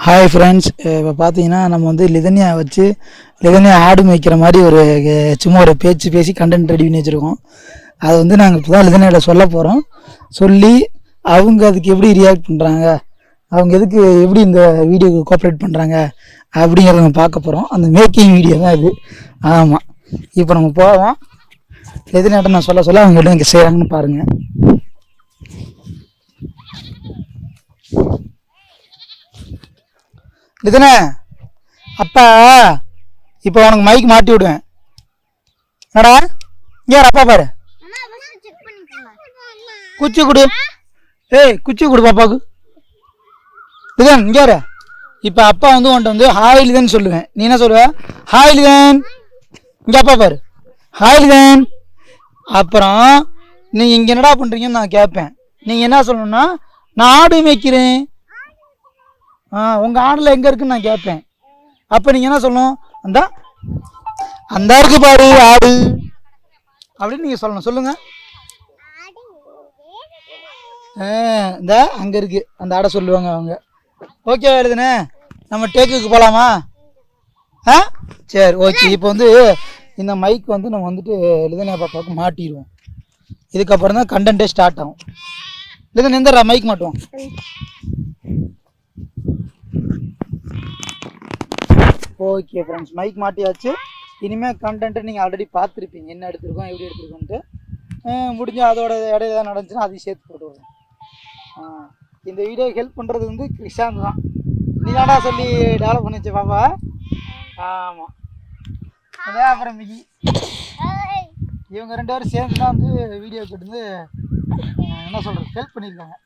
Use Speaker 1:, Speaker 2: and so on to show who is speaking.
Speaker 1: Hi friends, இப்போ பார்த்தீங்கன்னா நம்ம வந்து லிதனியா வச்சு லிதனியா ஆடு மேய்க்கிற மாதிரி ஒரு சும்மா ஒரு பேச்சு பேசி கண்டென்ட் ரெடி பண்ணி வச்சுருக்கோம். அதை வந்து நாங்கள் இப்போ தான் லிதனியாவில் சொல்ல போகிறோம். சொல்லி அவங்க அதுக்கு எப்படி ரியாக்ட் பண்ணுறாங்க, அவங்க எதுக்கு எப்படி இந்த வீடியோக்கு கோஆப்ரேட் பண்ணுறாங்க அப்படிங்கிறத நம்ம பார்க்க போகிறோம். அந்த மேக்கிங் வீடியோ தான் இது. ஆமாம், இப்போ நம்ம போவோம். லிதனியாட்ட நான் சொல்ல அவங்க எப்படி இங்கே செய்கிறாங்கன்னு பாருங்கள். லிதனே, அப்பா இப்போ உனக்கு மைக் மாட்டி விடுவேன். என்னடா இங்கே அப்பா பாரு, குச்சி கொடு. குச்சி கொடு பாப்பாவுக்கு. லிதன் இங்கே இப்போ அப்பா வந்து உன்ட்ட வந்து ஹாய் லிதன் சொல்லுவேன். நீ என்ன சொல்லுவ? ஹாய் லிதன். இங்கே அப்பா பாரு, ஹாய் லிதன். அப்புறம் நீங்கள் இங்கே என்னடா பண்ணுறீங்கன்னு நான் கேட்பேன். நீங்கள் என்ன சொல்லணும்னா, நான் ஆடு மேய்க்கிறேன். உங்கள் ஆடில் எங்கே இருக்குன்னு நான் கேட்பேன். அப்போ நீங்கள் என்ன சொல்லணும்? அந்த இருக்கு பாரு ஆடு அப்படின்னு நீங்கள் சொல்லணும். சொல்லுங்கள். இந்த அங்கே இருக்கு அந்த ஆடை சொல்லுவாங்க அவங்க. ஓகே எழுதுனே, நம்ம டேக்குக்கு போகலாமா? சரி, ஓகே. இப்போ வந்து இந்த மைக் வந்து நம்ம வந்துட்டு லிதனியா பாப்பாவுக்கு மாட்டிடுவோம். இதுக்கப்புறம் தான் கண்டென்ட்டே ஸ்டார்ட் ஆகும். லிதன் எந்த மைக் மாட்டுவோம். ஓகே ஃப்ரெண்ட்ஸ், மைக் மாட்டியாச்சு. இனிமேல் கண்டென்ட்டு நீங்கள் ஆல்ரெடி பார்த்துருப்பீங்க, என்ன எடுத்துருக்கோம் எப்படி எடுத்துருக்கோன்ட்டு. முடிஞ்சால் அதோட இடையில தான் நடந்துச்சுன்னா அதையும் சேர்த்து போட்டு விடுறேன். இந்த வீடியோ ஹெல்ப் பண்ணுறது வந்து கிருஷாந்த் தான். நீ தாண்டா சொல்லி டெவலப் பண்ணி வச்ச பாப்பா. ஆமாம், அதான். அப்புறம் மிகி, இவங்க 2 பேரும் சேர்ந்து தான் வந்து வீடியோக்கு வந்து என்ன சொல்கிறது ஹெல்ப் பண்ணியிருக்காங்க.